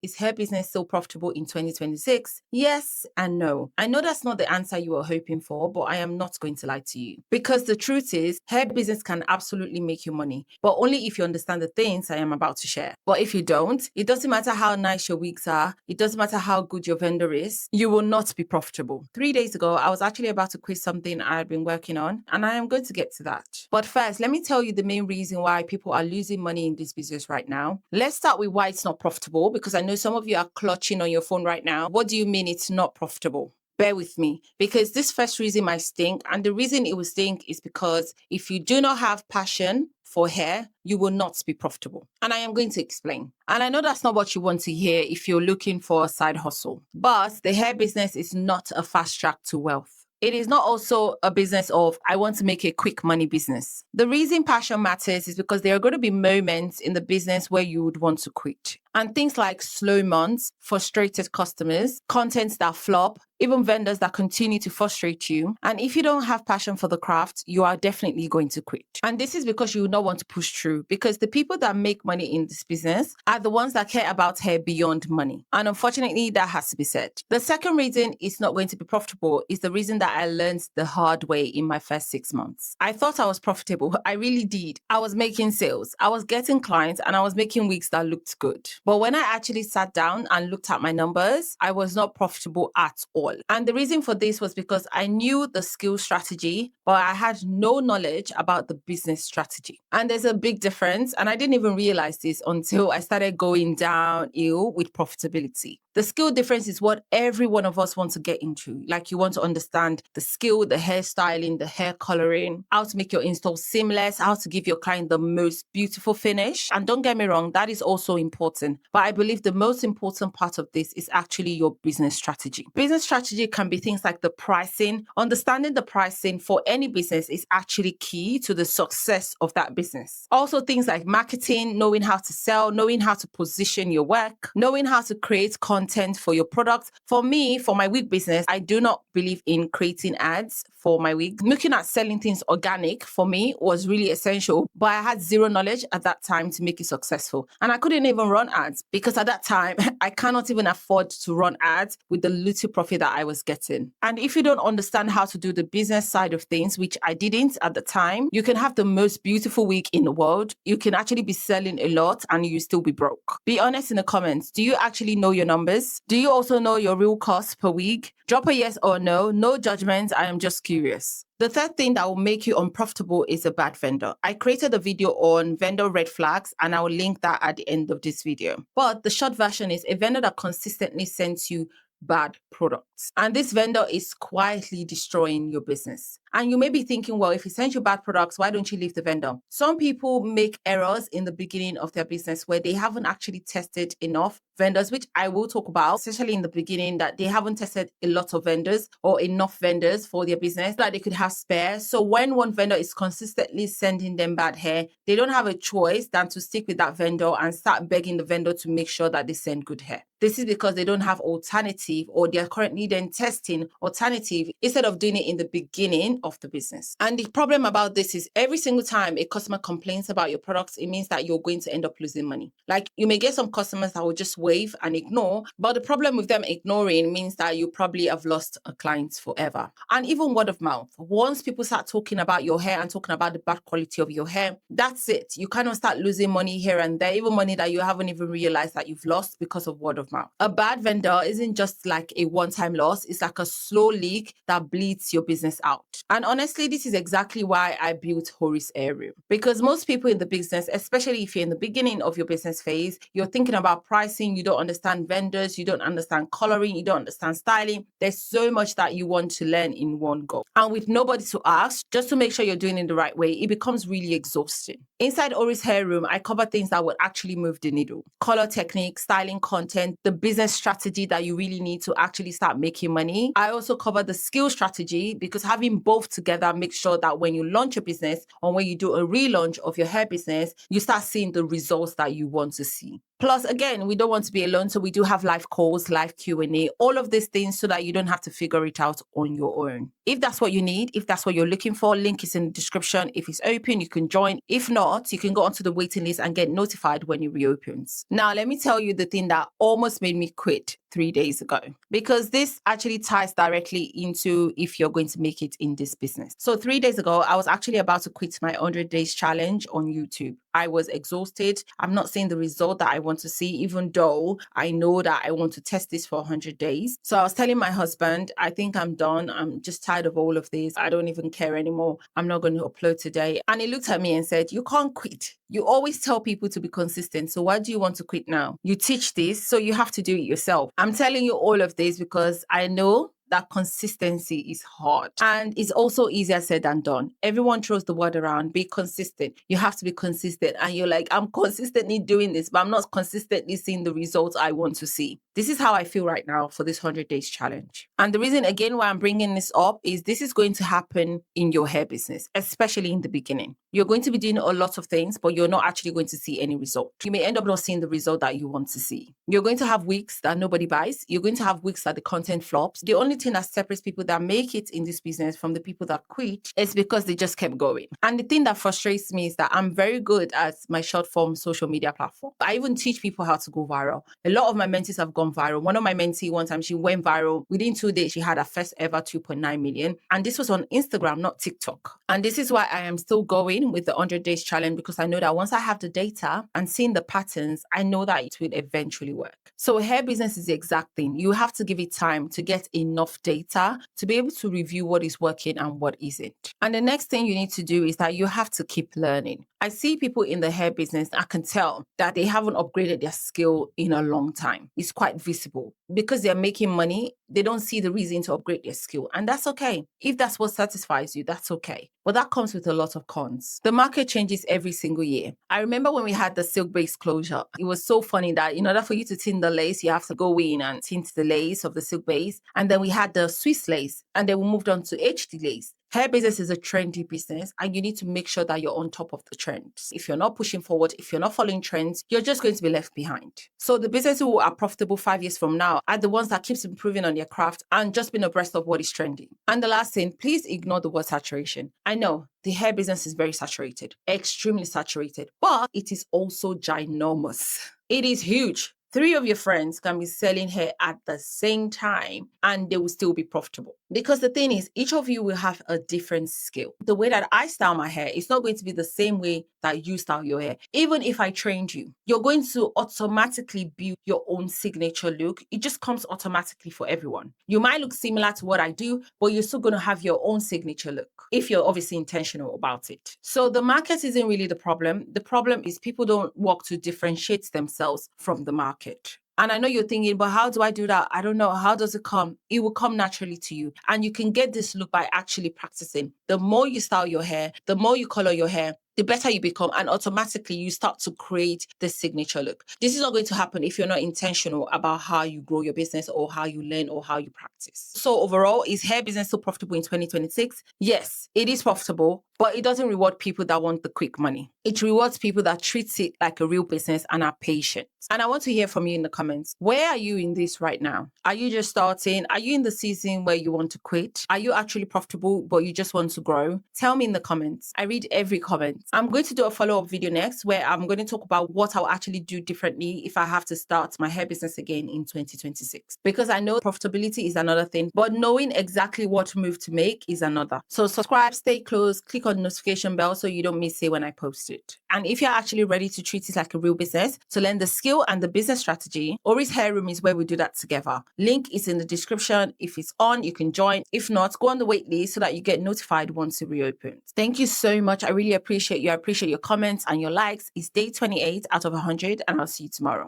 Is hair business still profitable in 2026? Yes and no. I know that's not the answer you were hoping for, but I am not going to lie to you. Because the truth is, hair business can absolutely make you money, but only if you understand the things I am about to share. But if you don't, it doesn't matter how nice your wigs are, it doesn't matter how good your vendor is, you will not be profitable. 3 days ago, I was actually about to quit something I had been working on, and I am going to get to that. But first, let me tell you the main reason why people are losing money in this business right now. Let's start with why it's not profitable, because I know some of you are clutching on your phone right now. What do you mean it's not profitable? Bear with me, because this first reason might stink, and the reason it will stink is because if you do not have passion for hair, you will not be profitable. And I am going to explain. And I know that's not what you want to hear if you're looking for a side hustle, but the hair business is not a fast track to wealth. It is not also a business of, I want to make a quick money business. The reason passion matters is because there are going to be moments in the business where you would want to quit. And things like slow months, frustrated customers, contents that flop, even vendors that continue to frustrate you. And if you don't have passion for the craft, you are definitely going to quit. And this is because you will not want to push through, because the people that make money in this business are the ones that care about hair beyond money. And unfortunately, that has to be said. The second reason it's not going to be profitable is the reason that I learned the hard way in my first 6 months. I thought I was profitable. I really did. I was making sales, I was getting clients, and I was making wigs that looked good. But when I actually sat down and looked at my numbers, I was not profitable at all. And the reason for this was because I knew the skill strategy, but I had no knowledge about the business strategy. And there's a big difference. And I didn't even realize this until I started going downhill with profitability. The skill difference is what every one of us wants to get into. Like, you want to understand the skill, the hairstyling, the hair coloring, how to make your install seamless, how to give your client the most beautiful finish. And don't get me wrong, that is also important. But I believe the most important part of this is actually your business strategy. Business strategy can be things like the pricing. Understanding the pricing for any business is actually key to the success of that business. Also, things like marketing, knowing how to sell, knowing how to position your work, knowing how to create content for your products. For me, for my wig business, I do not believe in creating ads for my wigs. Looking at selling things organic for me was really essential, but I had zero knowledge at that time to make it successful. And I couldn't even run ads because at that time, I cannot even afford to run ads with the little profit that I was getting. And if you don't understand how to do the business side of things, which I didn't at the time, you can have the most beautiful wig in the world. You can actually be selling a lot and you still be broke. Be honest in the comments. Do you actually know your numbers? Do you also know your real cost per wig? Drop a yes or no. No judgment. I am just curious. The third thing that will make you unprofitable is a bad vendor. I created a video on vendor red flags and I will link that at the end of this video. But the short version is a vendor that consistently sends you bad products. And this vendor is quietly destroying your business. And you may be thinking, well, if he sends you bad products, why don't you leave the vendor? Some people make errors in the beginning of their business where they haven't actually tested enough vendors, which I will talk about, especially in the beginning, that they haven't tested a lot of vendors or enough vendors for their business that they could have spare. So when one vendor is consistently sending them bad hair, they don't have a choice than to stick with that vendor and start begging the vendor to make sure that they send good hair. This is because they don't have alternative, or they're currently then testing alternative instead of doing it in the beginning of the business. And the problem about this is every single time a customer complains about your products, it means that you're going to end up losing money. Like, you may get some customers that will just wave and ignore, but the problem with them ignoring means that you probably have lost a client forever. And even word of mouth. Once people start talking about your hair and talking about the bad quality of your hair, that's it. You kind of start losing money here and there, even money that you haven't even realized that you've lost because of word of mouth. A bad vendor isn't just like a one-time loss. It's like a slow leak that bleeds your business out. And honestly, this is exactly why I built Horis Aerial. Because most people in the business, especially if you're in the beginning of your business phase, you're thinking about pricing, you don't understand vendors, you don't understand coloring, you don't understand styling. There's so much that you want to learn in one go. And with nobody to ask, just to make sure you're doing it the right way, it becomes really exhausting. Inside Horis Hair Room, I cover things that will actually move the needle. Color technique, styling content, the business strategy that you really need to actually start making money. I also cover the skill strategy, because having both together makes sure that when you launch a business or when you do a relaunch of your hair business, you start seeing the results that you want to see. Plus, again, we don't want to be alone. So we do have live calls, live Q&A, all of these things so that you don't have to figure it out on your own. If that's what you need, if that's what you're looking for, link is in the description. If it's open, you can join. If not, you can go onto the waiting list and get notified when it reopens. Now, let me tell you the thing that almost made me quit 3 days ago, because this actually ties directly into if you're going to make it in this business. So 3 days ago, I was actually about to quit my 100 days challenge on YouTube. I was exhausted. I'm not seeing the result that I want to see, even though I know that I want to test this for 100 days. So I was telling my husband, I think I'm done. I'm just tired of all of this. I don't even care anymore. I'm not going to upload today. And he looked at me and said, you can't quit. You always tell people to be consistent. So why do you want to quit now? You teach this, so you have to do it yourself. I'm telling you all of this because I know that consistency is hard and it's also easier said than done. Everyone throws the word around, be consistent. You have to be consistent. And you're like, I'm consistently doing this, but I'm not consistently seeing the results I want to see. This is how I feel right now for this 100 days challenge. And the reason again why I'm bringing this up is this is going to happen in your hair business, especially in the beginning. You're going to be doing a lot of things, but you're not actually going to see any result. You may end up not seeing the result that you want to see. You're going to have wigs that nobody buys. You're going to have wigs that the content flops. The only thing that separates people that make it in this business from the people that quit is because they just kept going. And the thing that frustrates me is that I'm very good at my short form social media platform. I even teach people how to go viral. A lot of my mentees have gone viral. One of my mentees, one time she went viral. Within 2 days, she had her first ever 2.9 million. And this was on Instagram, not TikTok. And this is why I am still going with the 100 days challenge, because I know that once I have the data and seeing the patterns, I know that it will eventually work. So hair business is the exact thing. You have to give it time to get enough data to be able to review what is working and what isn't. And the next thing you need to do is that you have to keep learning. I see people in the hair business, I can tell that they haven't upgraded their skill in a long time. It's quite visible. Because they're making money, they don't see the reason to upgrade their skill. And that's okay. If that's what satisfies you, that's okay. But that comes with a lot of cons. The market changes every single year. I remember when we had the silk base closure, it was so funny that in order for you to tint the lace, you have to go in and tint the lace of the silk base. And then we had the Swiss lace, and then we moved on to HD lace. Hair business is a trendy business and you need to make sure that you're on top of the trends. If you're not pushing forward, if you're not following trends, you're just going to be left behind. So the businesses who are profitable 5 years from now are the ones that keeps improving on their craft and just being abreast of what is trending. And the last thing, please ignore the word saturation. I know the hair business is very saturated, extremely saturated, but it is also ginormous. It is huge. 3 of your friends can be selling hair at the same time and they will still be profitable. Because the thing is, each of you will have a different skill. The way that I style my hair is not going to be the same way that you style your hair. Even if I trained you, you're going to automatically build your own signature look. It just comes automatically for everyone. You might look similar to what I do, but you're still going to have your own signature look if you're obviously intentional about it. So the market isn't really the problem. The problem is people don't work to differentiate themselves from the market. And I know you're thinking, but how do I do that? I don't know. How does it come? It will come naturally to you. And you can get this look by actually practicing. The more you style your hair, the more you color your hair, the better you become, and automatically you start to create the signature look. This is not going to happen if you're not intentional about how you grow your business or how you learn or how you practice. So overall, is hair business still profitable in 2026? Yes, it is profitable, but it doesn't reward people that want the quick money. It rewards people that treat it like a real business and are patient. And I want to hear from you in the comments. Where are you in this right now? Are you just starting? Are you in the season where you want to quit? Are you actually profitable, but you just want to grow? Tell me in the comments. I read every comment. I'm going to do a follow-up video next where I'm going to talk about what I'll actually do differently if I have to start my hair business again in 2026. Because I know profitability is another thing, but knowing exactly what move to make is another. So subscribe, stay close, click on the notification bell so you don't miss it when I post it. And if you're actually ready to treat it like a real business, to learn the skill and the business strategy, Ori's Hair Room is where we do that together. Link is in the description. If it's on, you can join. If not, go on the wait list so that you get notified once it reopens. Thank you so much. I really appreciate you. I appreciate your comments and your likes. It's day 28 out of 100 and I'll see you tomorrow.